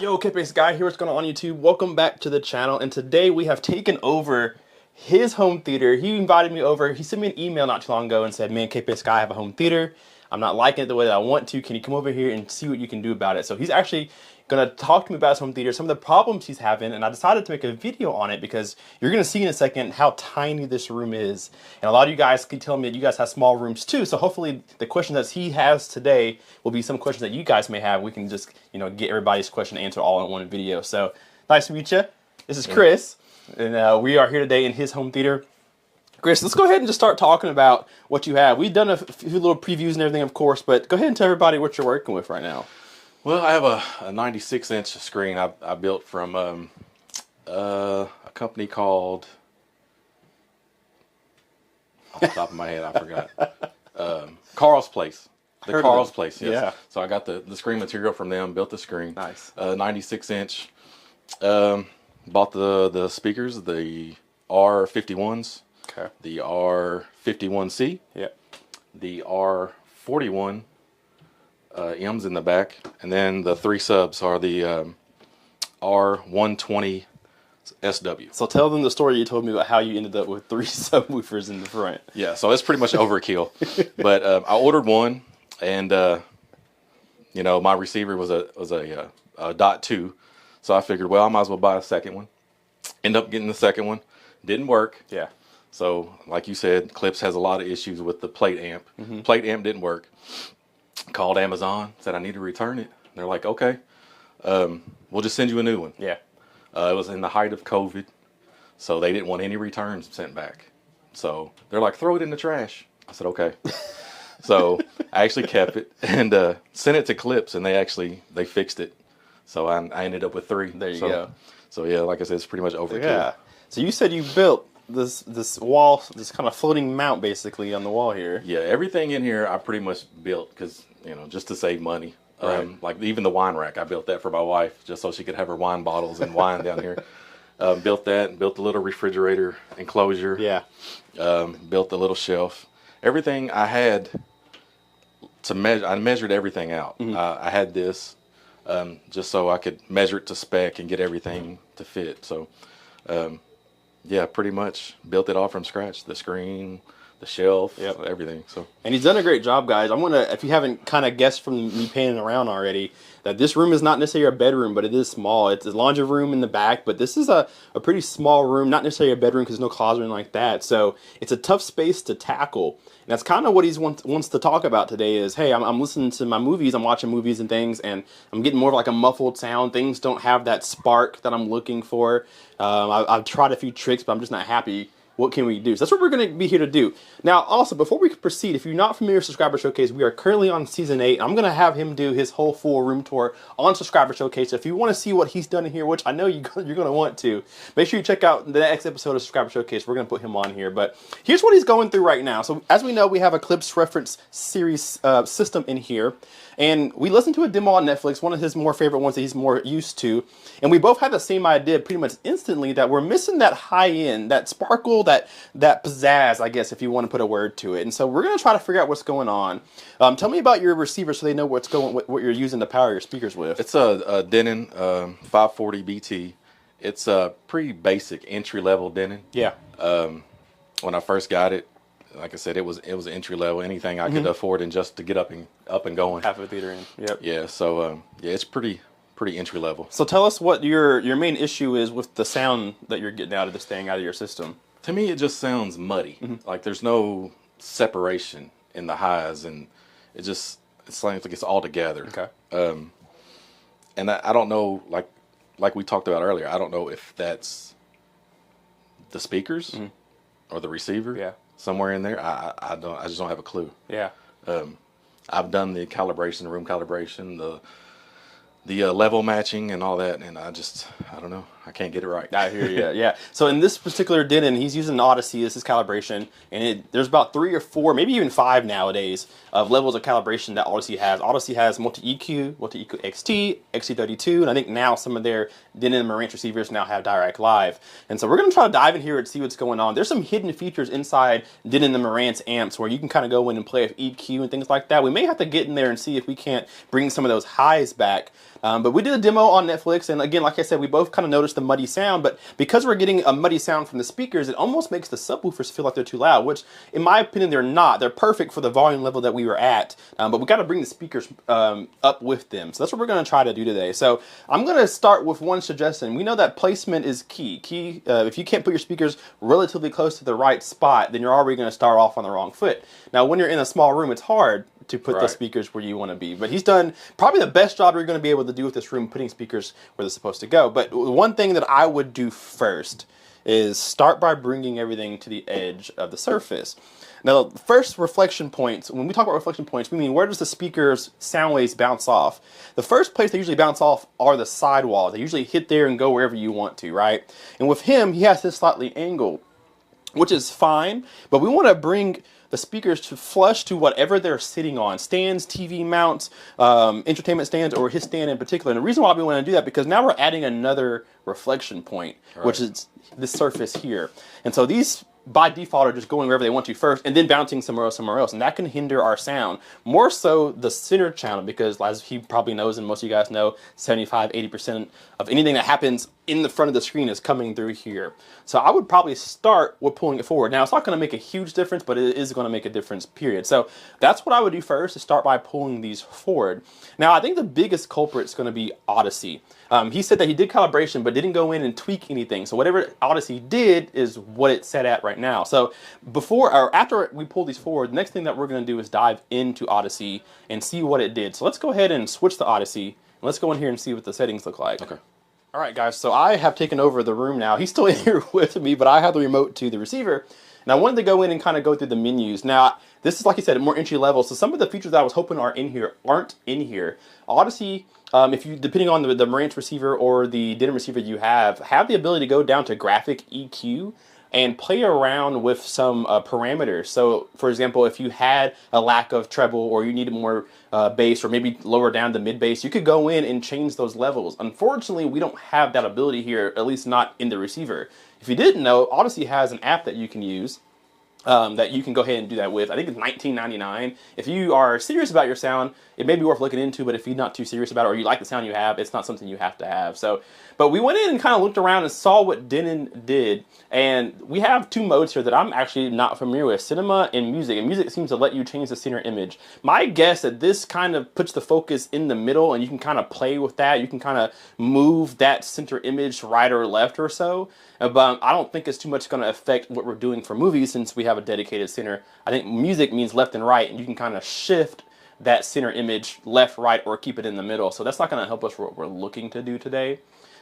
Yo, Klipsch guy here. What's going on YouTube? Welcome back to the channel. And today we have taken over his home theater. He invited me over. He sent me an email not too long ago and said, "Man, Klipsch guy, I have a home theater. I'm not liking it the way that I want to. Can you come over here and see what you can do about it?" So he's actually gonna talk to me about his home theater, some of the problems he's having, and I decided to make a video on it because you're gonna see in a second how tiny this room is. And a lot of you guys keep telling me that you guys have small rooms too. So hopefully the questions that he has today will be some questions that you guys may have. We can just, get everybody's question answered all in one video. So nice to meet you. This is Chris, and we are here today in his home theater. Chris, let's go ahead and just start talking about what you have. We've done a few little previews and everything, of course, but go ahead and tell everybody what you're working with right now. Well, I have a 96-inch screen I built from a company called, off the top of my head, I forgot. Carl's Place. Carl's Place, yes. Yeah. So I got the screen material from them, built the screen. Nice. 96-inch. Bought the speakers, the R51s. Okay. The R51C. Yep. The R41. M's in the back, and then the three subs are the R120 SW. So tell them the story you told me about how you ended up with 3 subwoofers in the front. Yeah, so it's pretty much overkill. But I ordered one, and my receiver was a .2, so I figured, well, I might as well buy a second one. End up getting the second one, didn't work. Yeah. So like you said, Klipsch has a lot of issues with the plate amp. Plate amp didn't work. Called Amazon, said I need to return it. They're like, okay, we'll just send you a new one. Yeah. It was in the height of COVID, so they didn't want any returns sent back. So they're like, throw it in the trash. I said, okay. So I actually kept it and sent it to Klipsch, and they fixed it. So I ended up with 3. There you go. So yeah, like I said, it's pretty much overkill. Yeah. So you said you built this wall, this kind of floating mount basically on the wall here. Yeah, everything in here I pretty much built because, just to save money. Right. Like even the wine rack, I built that for my wife just so she could have her wine bottles and wine down here. Built that, built the little refrigerator enclosure. Yeah. Built the little shelf. Everything I had to measure, I measured everything out. I had this just so I could measure it to spec and get everything to fit. So, yeah, pretty much built it all from scratch. The screen, the shelf, everything. So, and he's done a great job, guys. I'm gonna, if you haven't kind of guessed from me panning around already, that this room is not necessarily a bedroom, but it is small. It's a laundry room in the back, but this is a pretty small room, not necessarily a bedroom because there's no closet or anything like that. So it's a tough space to tackle. And that's kind of what he wants to talk about today is, hey, I'm listening to my movies, I'm watching movies and things, and I'm getting more of like a muffled sound. Things don't have that spark that I'm looking for. I've tried a few tricks, but I'm just not happy. What can we do? So that's what we're going to be here to do. Now, also, before we proceed, if you're not familiar with Subscriber Showcase, we are currently on Season 8. I'm going to have him do his whole full room tour on Subscriber Showcase. So if you want to see what he's done in here, which I know you're going to want to, make sure you check out the next episode of Subscriber Showcase. We're going to put him on here. But here's what he's going through right now. So as we know, we have a Klipsch reference series system in here. And we listened to a demo on Netflix, one of his more favorite ones that he's more used to. And we both had the same idea pretty much instantly that we're missing that high end, that sparkle, that pizzazz, I guess, if you want to put a word to it. And so we're going to try to figure out what's going on. Tell me about your receiver so they know what you're using to power your speakers with. It's a Denon 540 BT. It's a pretty basic entry-level Denon. Yeah. When I first got it, like I said, it was entry level, anything I could afford, and just to get up and going. Half a theater in. Yep. Yeah. So yeah, it's pretty entry level. So tell us what your main issue is with the sound that you're getting out of this thing, out of your system. To me, it just sounds muddy. Like there's no separation in the highs, and it sounds like it's all together. Okay. And I don't know, like we talked about earlier, I don't know if that's the speakers or the receiver. Yeah. Somewhere in there, I just don't have a clue. Yeah. I've done the calibration, room calibration, the level matching and all that, and I don't know. I can't get it right. I hear you. Yeah. So in this particular Denon, he's using an Audyssey. This is calibration, and there's about 3 or 4, maybe even 5 nowadays of levels of calibration that Audyssey has. Audyssey has multi-EQ XT, XT32, and I think now some of their Denon and Marantz receivers now have Direct Live. And so we're going to try to dive in here and see what's going on. There's some hidden features inside Denon and Marantz amps where you can kind of go in and play with EQ and things like that. We may have to get in there and see if we can't bring some of those highs back. But we did a demo on Netflix, and again, like I said, we both kind of noticed the muddy sound, but because we're getting a muddy sound from the speakers, it almost makes the subwoofers feel like they're too loud, which in my opinion, they're not. They're perfect for the volume level that we were at, but we got to bring the speakers up with them. So that's what we're going to try to do today. So I'm going to start with one suggestion. We know that placement is key. If you can't put your speakers relatively close to the right spot, then you're already going to start off on the wrong foot. Now, when you're in a small room, it's hard to put the speakers where you want to be. But he's done probably the best job you're going to be able to do with this room, putting speakers where they're supposed to go. But one thing that I would do first is start by bringing everything to the edge of the surface. Now, the first reflection points, when we talk about reflection points, we mean where does the speaker's sound waves bounce off? The first place they usually bounce off are the sidewalls. They usually hit there and go wherever you want to, right? And with him, he has this slightly angled, which is fine, but we want to bring the speakers to flush to whatever they're sitting on. Stands, TV mounts, entertainment stands, or his stand in particular. And the reason why we want to do that, because now we're adding another reflection point, which is this surface here. And so these, by default, are just going wherever they want to first, and then bouncing somewhere else. And that can hinder our sound. More so the center channel, because as he probably knows, and most of you guys know, 75–80% of anything that happens in the front of the screen is coming through here. So I would probably start with pulling it forward. Now, it's not going to make a huge difference, but it is going to make a difference, period. So that's what I would do first, is start by pulling these forward. Now, I think the biggest culprit is going to be Audyssey. He said that he did calibration, but didn't go in and tweak anything. So whatever Audyssey did is what it's set at right now. So before or after we pull these forward, the next thing that we're going to do is dive into Audyssey and see what it did. So let's go ahead and switch to Audyssey. And let's go in here and see what the settings look like. Okay. All right, guys, so I have taken over the room now. He's still in here with me, but I have the remote to the receiver. And I wanted to go in and kind of go through the menus. Now, this is, like you said, more entry level. So some of the features that I was hoping are in here aren't in here. Audyssey, if you, depending on the Marantz receiver or the Denon receiver you have the ability to go down to graphic EQ and play around with some parameters. So, for example, if you had a lack of treble or you needed more bass or maybe lower down the mid bass, you could go in and change those levels. Unfortunately, we don't have that ability here, at least not in the receiver. If you didn't know, Audyssey has an app that you can use that you can go ahead and do that with. I think it's $19.99. If you are serious about your sound, it may be worth looking into, but if you're not too serious about it or you like the sound you have, it's not something you have to have. So, but we went in and kind of looked around and saw what Denon did, and we have two modes here that I'm actually not familiar with, cinema and music. And music seems to let you change the center image. My guess that this kind of puts the focus in the middle, and you can kind of play with that. You can kind of move that center image right or left or so. But I don't think it's too much going to affect what we're doing for movies since we have a dedicated center. I think music means left and right, and you can kind of shift that center image left, right, or keep it in the middle. So that's not going to help us for what we're looking to do today.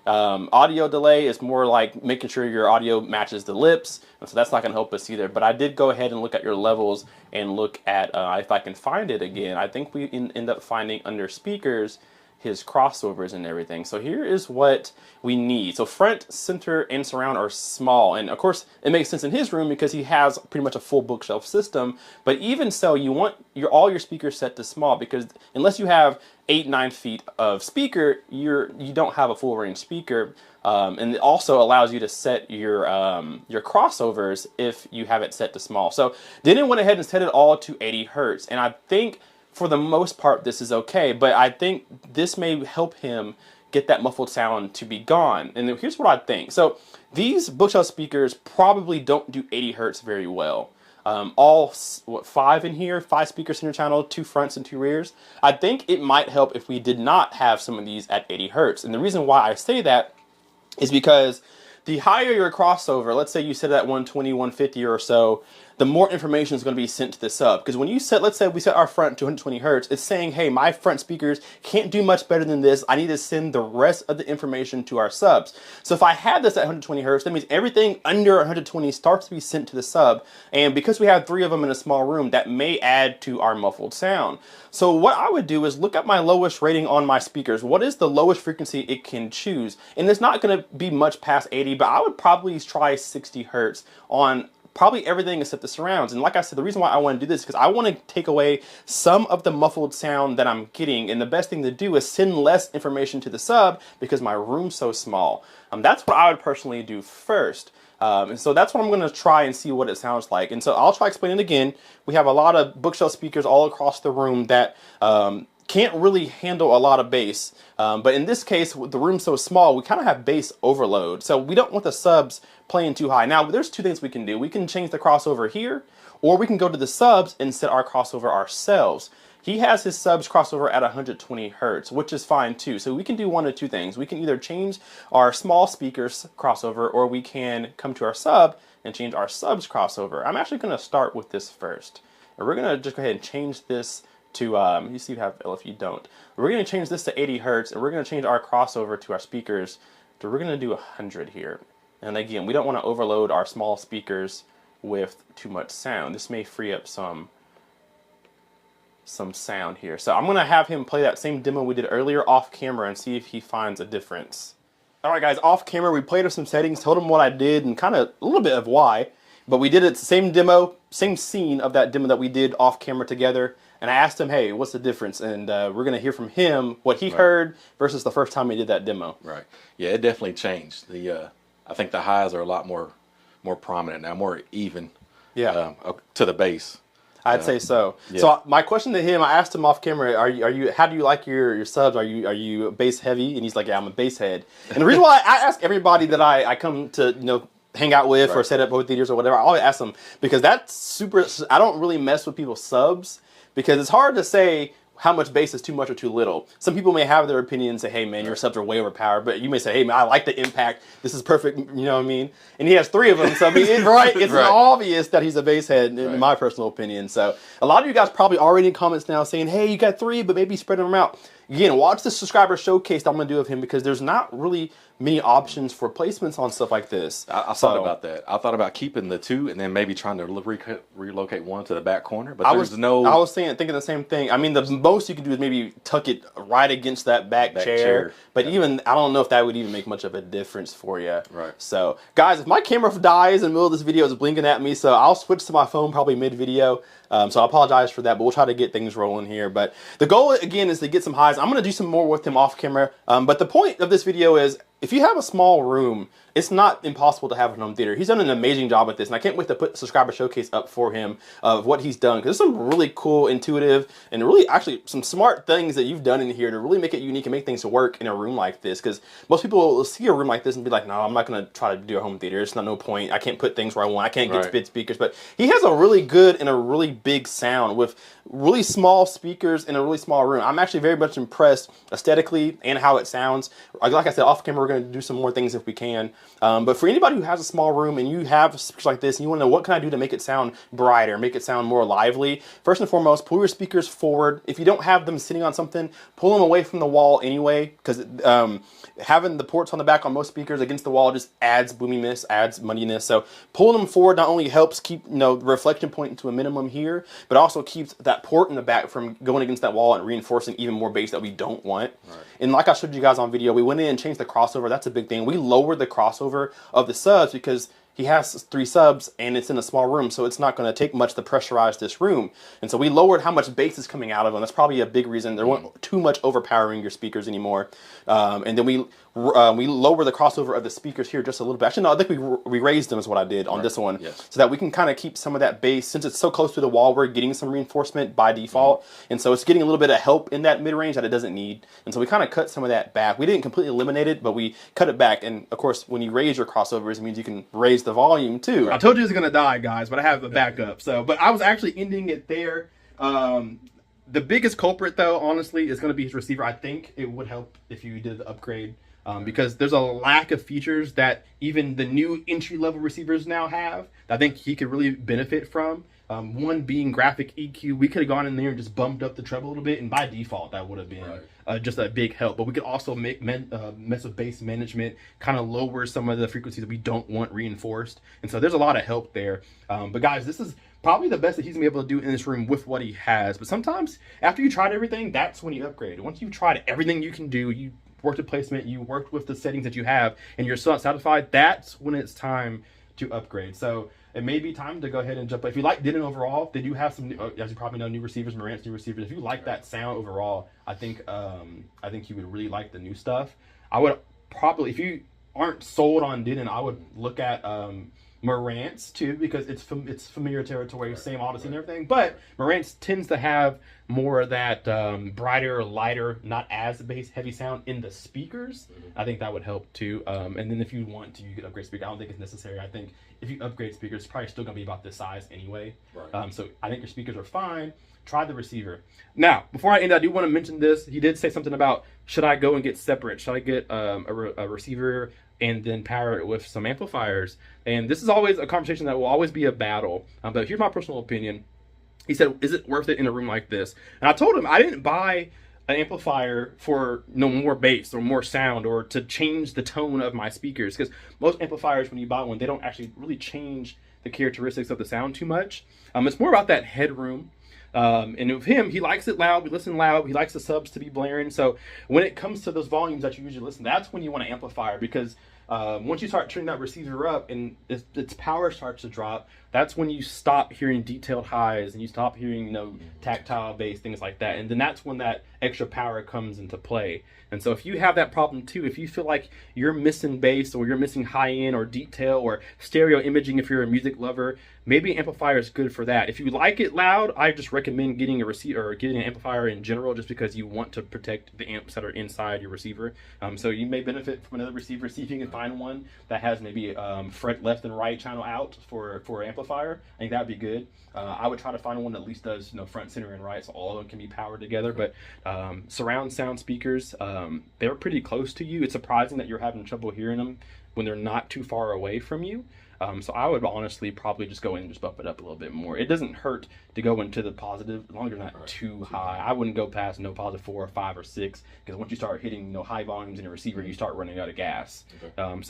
Audio delay is more like making sure your audio matches the lips, and so that's not going to help us either. But I did go ahead and look at your levels and look at, if I can find it again, I think we end up finding under speakers his crossovers and everything. So here is what we need. So front, center, and surround are small. And of course, it makes sense in his room because he has pretty much a full bookshelf system. But even so, you want all your speakers set to small, because unless you have 8–9 feet of speaker, you don't have a full range speaker. And it also allows you to set your crossovers if you have it set to small. So Denon went ahead and set it all to 80 hertz. And I think for the most part, this is okay, but I think this may help him get that muffled sound to be gone. And here's what I think. So these bookshelf speakers probably don't do 80 hertz very well. All, five in here, 5 speaker center channel, 2 fronts and 2 rears. I think it might help if we did not have some of these at 80 hertz. And the reason why I say that is because the higher your crossover, let's say you set it at 120, 150 or so, the more information is going to be sent to the sub. Because when you set, let's say we set our front to 120 hertz, it's saying, hey, my front speakers can't do much better than this. I need to send the rest of the information to our subs. So if I had this at 120 hertz, that means everything under 120 starts to be sent to the sub. And because we have 3 of them in a small room, that may add to our muffled sound. So what I would do is look at my lowest rating on my speakers. What is the lowest frequency it can choose? And it's not going to be much past 80, but I would probably try 60 hertz on probably everything except the surrounds. And like I said, the reason why I want to do this is because I want to take away some of the muffled sound that I'm getting. And the best thing to do is send less information to the sub because my room's so small. That's what I would personally do first. And so that's what I'm going to try and see what it sounds like. And so I'll try explaining it again. We have a lot of bookshelf speakers all across the room that can't really handle a lot of bass. But in this case, with the room so small, we kind of have bass overload. So we don't want the subs playing too high. Now, there's two things we can do. We can change the crossover here, or we can go to the subs and set our crossover ourselves. He has his subs crossover at 120 hertz, which is fine too. So we can do one of two things. We can either change our small speakers crossover, or we can come to our sub and change our subs crossover. I'm actually going to start with this first. And we're going to just go ahead and change this to, you see you have L if you don't. We're going to change this to 80 hertz, and we're going to change our crossover to our speakers. So we're going to do 100 here. And again, we don't want to overload our small speakers with too much sound. This may free up some sound here. So I'm going to have him play that same demo we did earlier off camera and see if he finds a difference. Alright guys, off camera we played with some settings, told him what I did and kind of a little bit of why. But we did it, same demo, same scene of that demo that we did off camera together. And I asked him, hey, what's the difference? And we're going to hear from him what he heard versus the first time he did that demo. Right. Yeah, it definitely changed. I think the highs are a lot more prominent now, more even. Yeah. To the bass. I'd say so. Yeah. So my question to him, I asked him off camera, are you how do you like your subs? Are you bass heavy? And he's like, yeah, I'm a bass head. And the reason why I ask everybody that I come to hang out with or set up home theaters or whatever, I always ask them, because that's super. I don't really mess with people's subs because it's hard to say how much bass is too much or too little. Some people may have their opinion and say, hey man, your subs are way overpowered, but you may say, hey man, I like the impact, this is perfect, you know what I mean? And he has 3 of them, so I mean, it's obvious that he's a bass head in my personal opinion. So a lot of you guys probably already in comments now saying, hey, you got 3, but maybe spread them out. Again, watch the subscriber showcase that I'm going to do of him, because there's not really many options for placements on stuff like this. I thought about that. I thought about keeping the 2 and then maybe trying to relocate one to the back corner. But I was thinking the same thing. I mean, the most you can do is maybe tuck it right against that back chair. But even, I don't know if that would even make much of a difference for you. Right. So, guys, if my camera dies in the middle of this video, it's blinking at me, so I'll switch to my phone probably mid-video. So I apologize for that, but we'll try to get things rolling here. But the goal, again, is to get some highs. I'm going to do some more with him off camera. But the point of this video is, if you have a small room, it's not impossible to have a home theater. He's done an amazing job with this, and I can't wait to put the subscriber showcase up for him of what he's done, because there's some really cool, intuitive, and really actually some smart things that you've done in here to really make it unique and make things work in a room like this. Because most people will see a room like this and be like, no, I'm not going to try to do a home theater. It's not no point. I can't put things where I want. I can't get spit speakers. But he has a really good and a really big sound with really small speakers in a really small room. I'm actually very much impressed aesthetically and how it sounds. Like I said, off camera, we're going to do some more things if we can. But for anybody who has a small room and you have speakers like this and you want to know what can I do to make it sound brighter, make it sound more lively, first and foremost, pull your speakers forward. If you don't have them sitting on something, pull them away from the wall anyway, because having the ports on the back on most speakers against the wall just adds boominess, adds muddiness. So pulling them forward not only helps keep the reflection point to a minimum here, but also keeps that port in the back from going against that wall and reinforcing even more bass that we don't want. Right. And like I showed you guys on video, we went in and changed the crossover. That's a big thing. We lowered the crossover of the subs because he has 3 subs and it's in a small room, so it's not going to take much to pressurize this room. And so we lowered how much bass is coming out of them. That's probably a big reason. There wasn't too much overpowering your speakers anymore. And then we lower the crossover of the speakers here just a little bit. Actually, no, I think we raised them is what I did on this one. Yes. So that we can kind of keep some of that bass. Since it's so close to the wall, we're getting some reinforcement by default. And so it's getting a little bit of help in that mid-range that it doesn't need. And so we kind of cut some of that back. We didn't completely eliminate it, but we cut it back. And of course, when you raise your crossovers, it means you can raise the volume too. I told you it was going to die, guys, but I have the backup. But I was actually ending it there. The biggest culprit, though, honestly, is going to be his receiver. I think it would help if you did the upgrade. Because there's a lack of features that even the new entry-level receivers now have that I think he could really benefit from. One being graphic EQ. We could have gone in there and just bumped up the treble a little bit, and by default that would have been just a big help. But we could also mess with bass management, kind of lower some of the frequencies that we don't want reinforced. And so there's a lot of help there. But guys, this is probably the best that he's gonna be able to do in this room with what he has. But sometimes after you tried everything, that's when you upgrade. Once you've tried everything you can do, you worked with placement, you worked with the settings that you have, and you're still not satisfied, that's when it's time to upgrade. So it may be time to go ahead and jump. If you like Denon overall, they do have some, as you probably know, new receivers, Marantz new receivers. If you like that sound overall, I think you would really like the new stuff. I would probably, if you aren't sold on Denon, I would look at Marantz too, because it's familiar territory, same Audyssey and everything. But Marantz tends to have more of that brighter, lighter, not as bass heavy sound in the speakers, I think that would help too. And then if you want to, you could upgrade speaker. I don't think it's necessary. I think if you upgrade speakers, it's probably still going to be about this size anyway. Right. So I think your speakers are fine. Try the receiver. Now, before I end, I do want to mention this. He did say something about, should I go and get separate? Should I get a receiver and then power it with some amplifiers? And this is always a conversation that will always be a battle. But here's my personal opinion. He said, is it worth it in a room like this? And I told him I didn't buy an amplifier for more bass or more sound or to change the tone of my speakers, because most amplifiers, when you buy one, they don't actually really change the characteristics of the sound too much. It's more about that headroom. And with him, he likes it loud. We listen loud. He likes the subs to be blaring. So when it comes to those volumes that you usually listen, that's when you want an amplifier, because once you start turning that receiver up and its power starts to drop, that's when you stop hearing detailed highs and you stop hearing, tactile bass, things like that. And then that's when that extra power comes into play. And so if you have that problem too, if you feel like you're missing bass or you're missing high end or detail or stereo imaging, if you're a music lover, maybe an amplifier is good for that. If you like it loud, I just recommend getting a receiver or getting an amplifier in general, just because you want to protect the amps that are inside your receiver. So you may benefit from another receiver. See if you can find one that has maybe fret left and right channel out for amplifier. I think that'd be good. I would try to find one that at least does front, center, and right, so all of them can be powered together. But surround sound speakers, they're pretty close to you. It's surprising that you're having trouble hearing them when they're not too far away from you. So I would honestly probably just go in and just bump it up a little bit more. It doesn't hurt to go into the positive as long as you're not too high. I wouldn't go past +4 or 5 or 6, because once you start hitting high volumes in your receiver, you start running out of gas. But I'm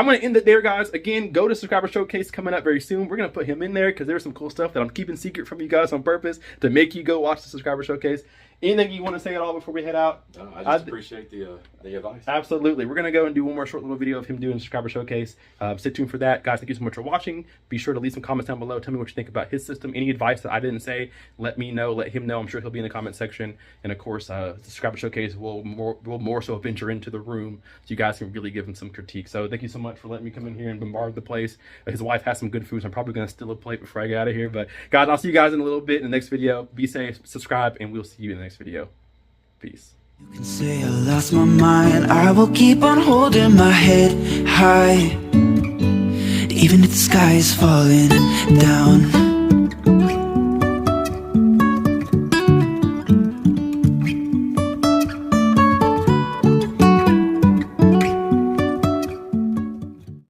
going to end it there, guys. Again, go to Subscriber Showcase coming up very soon. We're going to put him in there because there's some cool stuff that I'm keeping secret from you guys on purpose to make you go watch the Subscriber Showcase. Anything you want to say at all before we head out? I just appreciate the advice. Absolutely. We're going to go and do one more short little video of him doing a Subscriber Showcase. Stay tuned for that. Guys, thank you so much for watching. Be sure to leave some comments down below. Tell me what you think about his system. Any advice that I didn't say, let me know. Let him know. I'm sure he'll be in the comment section. And of course, the Subscriber Showcase will more so venture into the room so you guys can really give him some critique. So thank you so much for letting me come in here and bombard the place. His wife has some good food, so I'm probably going to steal a plate before I get out of here. But guys, I'll see you guys in a little bit in the next video. Be safe, subscribe, and we'll see you in the next video. Peace. You can say I lost my mind, I will keep on holding my head high, even if the sky is falling down.